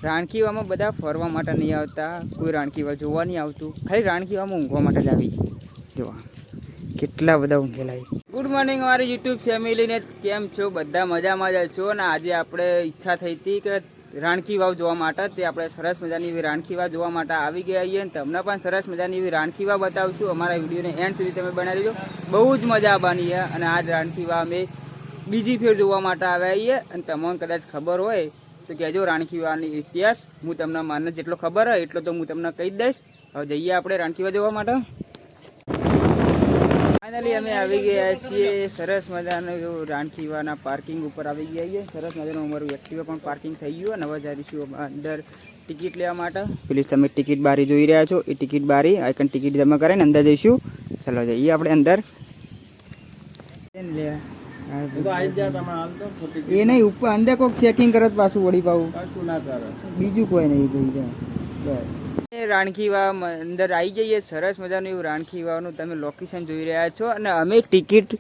રાણકીવામાં બધા ફરવા માટે નહીં આવતા, કોઈ રાણકીવા જોવા નહીં આવતું, ખાલી રાણકીવામાં ઊંઘવા માટે જ આવી જોવા. કેટલા બધા ઊંઘેલા. ગુડ મોર્નિંગ મારી યુટ્યુબ ફેમિલીને, કેમ છો? બધા મજામાં જ છો ને? આજે આપણે ઈચ્છા થઈ હતી કે રાણકી વાવ જોવા માટે, તે આપણે સરસ મજાની એવી રાણકી વાવ જોવા માટે આવી ગયા છીએ અને તમને પણ સરસ મજાની એવી રાણકી વાવ બતાવશું. અમારા વિડીયોને એન્ડ સુધી તમે બનાવી દેજો, બહુ જ મજા આવવાની છે. અને આ રાણકી વાવ અમે બીજી ફેર જોવા માટે આવ્યા છીએ અને તમને કદાચ ખબર હોય તો કહેજો રાણકી વાવની ઇતિહાસ. હું તમને મને જેટલો ખબર હોય એટલો તો હું તમને કહી જ દઈશ. હવે જઈએ આપણે રાણકી વાવ જોવા માટે. ફાઇનલી અમે આવી ગયા છીએ સરસ મજાનું રાણકી વાવના પાર્કિંગ ઉપર આવી ગયા છીએ. સરસ મજાનું અમારું એક્ટિવા પણ પાર્કિંગ થઈ ગયું અને હવે જઈશું અંદર ટિકિટ લેવા માટે. પેલી તમે ટિકિટ બારી જોઈ રહ્યા છો, એ ટિકિટ બારી આઈકન ટિકિટ જમા કરીને અંદર જઈશું. ચાલો જઈએ આપણે અંદર. એ નહીં ઉપર અંદર કોઈક ચેકિંગ કરત પાછું વળી પાવું બીજું કોઈ નહીં. રાણકી વાવ અંદર આવી જઈએ. સરસ મજાનું એવું રાણકી વાવનું તમે લોકેશન જોઈ રહ્યા છો. અને અમે ટિકિટ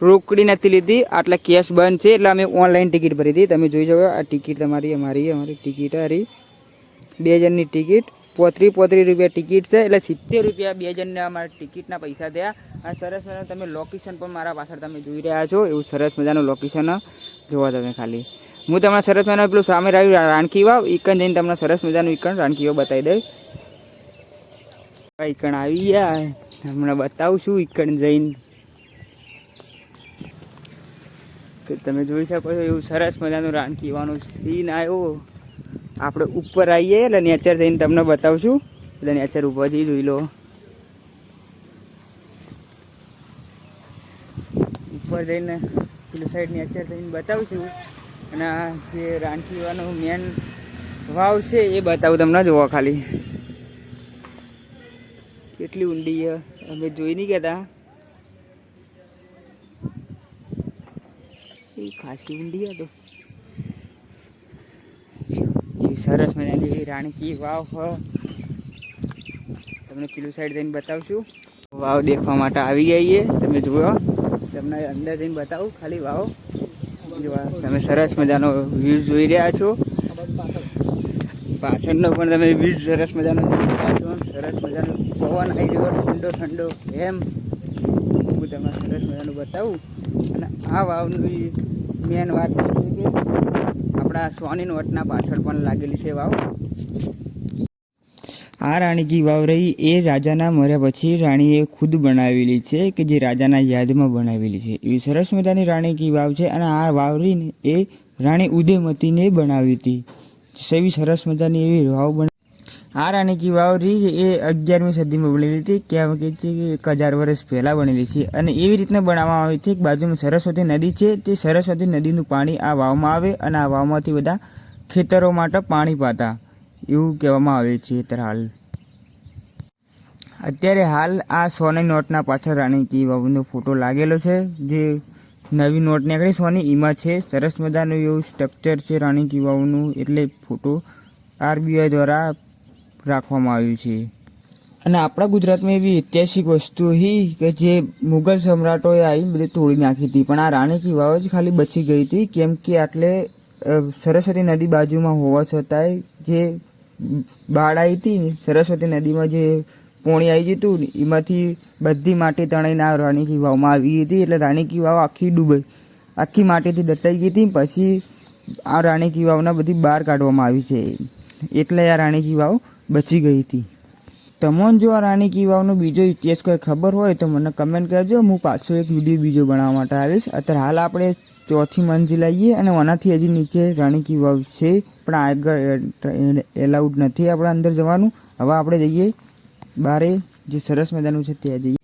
રોકડી નથી લીધી, આટલા કેશ બંધ છે એટલે અમે ઓનલાઈન ટિકિટ ભરી હતી. તમે જોઈ શકો આ ટિકિટ તમારી અમારી ટિકિટ હારી 2 જણની ટિકિટ 35 રૂપિયા ટિકિટ છે, એટલે 70 રૂપિયા 2 જણને અમારા ટિકિટના પૈસા થયા. આ સરસ મજાનું તમે લોકેશન પણ મારા પાછળ તમે જોઈ રહ્યા છો. એવું સરસ મજાનું લોકેશન જોવા તમે ખાલી. હું તમને સરસ મજાનું પેલું સામે રહ્યું રાણકી વાવ ઈકન જઈને તમને સરસ મજાનું ઈકન રાણકી વાવ બતાવી દઈશ. ઈકણ આવી ગયા હમણાં બતાવું છું. ઈકણ જઈને તો તમે જોઈ શકો છો એવું સરસ મજાનું રાણકી વાવનું સીન આવ્યો. આપણે ઉપર આવીએ એટલે નેચર જઈને તમને બતાવશું. એટલે નેચર ઉપર જઈ જોઈ લો. ઉપર જઈને પેલી સાઈડ નેચર જઈને બતાવશું. અને આ જે રાણકી વાવનો મેન વાવ છે એ બતાવું તમને. જોવા ખાલી કેટલી ઊંડી છે, અમે જોઈ નહીં કહેતા. એ ખાસી ઊંડી હતો. સરસ મજાની રાણકી વાવ તમને પેલું સાઈડ જઈને બતાવશું. વાવ દેખવા માટે આવી ગઈ છે. તમે જુઓ, તમને અંદર જઈને બતાવું ખાલી વાવ જોવા. તમે સરસ મજાનો વ્યૂ જોઈ રહ્યા છો. પાછળનો પણ તમે વ્યૂ સરસ મજાનો જોઈ રહ્યા છો. સરસ મજાનો પવન આવી રહ્યો ઠંડો ઠંડો. એમ હું તમને સરસ મજાનું બતાવું. અને આ વાવની મેન વાત એ છે કે આપણા સોની નોટના પાછળ પણ લાગેલી છે વાવ. આ રાણીકી વાવ રહી એ રાજાના મર્યા પછી રાણીએ ખુદ બનાવેલી છે, કે જે રાજાના યાદમાં બનાવેલી છે. એવી સરસ મજાની રાણીકી વાવ છે. અને આ વાવ રહીને એ રાણી ઉદયમતીને બનાવી હતી. એવી સરસ મજાની એવી વાવ બની. આ રાણીકી વાવ રહી એ 11મી સદીમાં બનેલી હતી. કહેવાય કે 1000 વર્ષ પહેલાં બનેલી છે. અને એવી રીતના બનાવવામાં આવી છે કે બાજુમાં સરસ્વતી નદી છે, તે સરસ્વતી નદીનું પાણી આ વાવમાં આવે અને આ વાવમાંથી બધા ખેતરો માટે પાણી પાતા એવું કહેવામાં આવે છે. અત્યારે હાલ આ સોની નોટના પાછળ રાણીકી વાવનો ફોટો લાગેલો છે. જે નવી નોટ નીકળી સોની એમાં છે. સરસ મજાનું એવું સ્ટ્રક્ચર છે રાણીકી વાવનું, એટલે ફોટો RBI દ્વારા રાખવામાં આવ્યું છે. અને આપણા ગુજરાતમાં એવી ઐતિહાસિક વસ્તુ હતી કે જે મુગલ સમ્રાટોએ આવીને બધી તોડી નાખી હતી, પણ આ રાણીકી વાવ જ ખાલી બચી ગઈ હતી. કેમ કે આટલે સરસ્વતી નદી બાજુમાં હોવા છતાંય જે બાળ આવી હતી સરસ્વતી નદીમાં જે પોણી આવી જતું એમાંથી બધી માટી તણાઈને આ રાણીકી વાવમાં આવી હતી. એટલે રાણીકી વાવ આખી ડૂબાઈ, આખી માટીથી દટાઈ ગઈ હતી. પછી આ રાણીકી વાવના બધી બહાર કાઢવામાં આવી છે, એટલે આ રાણીકી વાવ બચી ગઈ હતી. તમને જો આ રાણીકી વાવનો બીજો ઇતિહાસ કોઈ ખબર હોય તો મને કમેન્ટ કરજો. હું પાછો એક વિડીયો બીજો બનાવવા માટે આવીશ. અત્યારે હાલ આપણે 4થી મંજિલ આવીએ અને ઓનાથી હજી નીચે રાણીકી વાવ છે, પણ આગળ એલાઉડ નથી આપણે અંદર જવાનું. હવે આપણે જઈએ બારે, જે સરસ મજાનું છે ત્યાં જઈએ.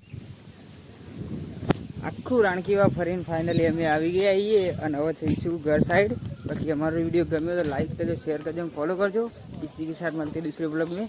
આખું રાણકી વાવ ફરીને ફાઇનલી અમે આવી ગયા છીએ અને હવે જઈશું ઘર સાઈડ. બાકી અમારો વિડીયો ગમ્યો તો લાઈક કરજો, શેર કરજો, ફોલો કરજો. इसी के साथ मिलते दूसरे ब्लॉग में.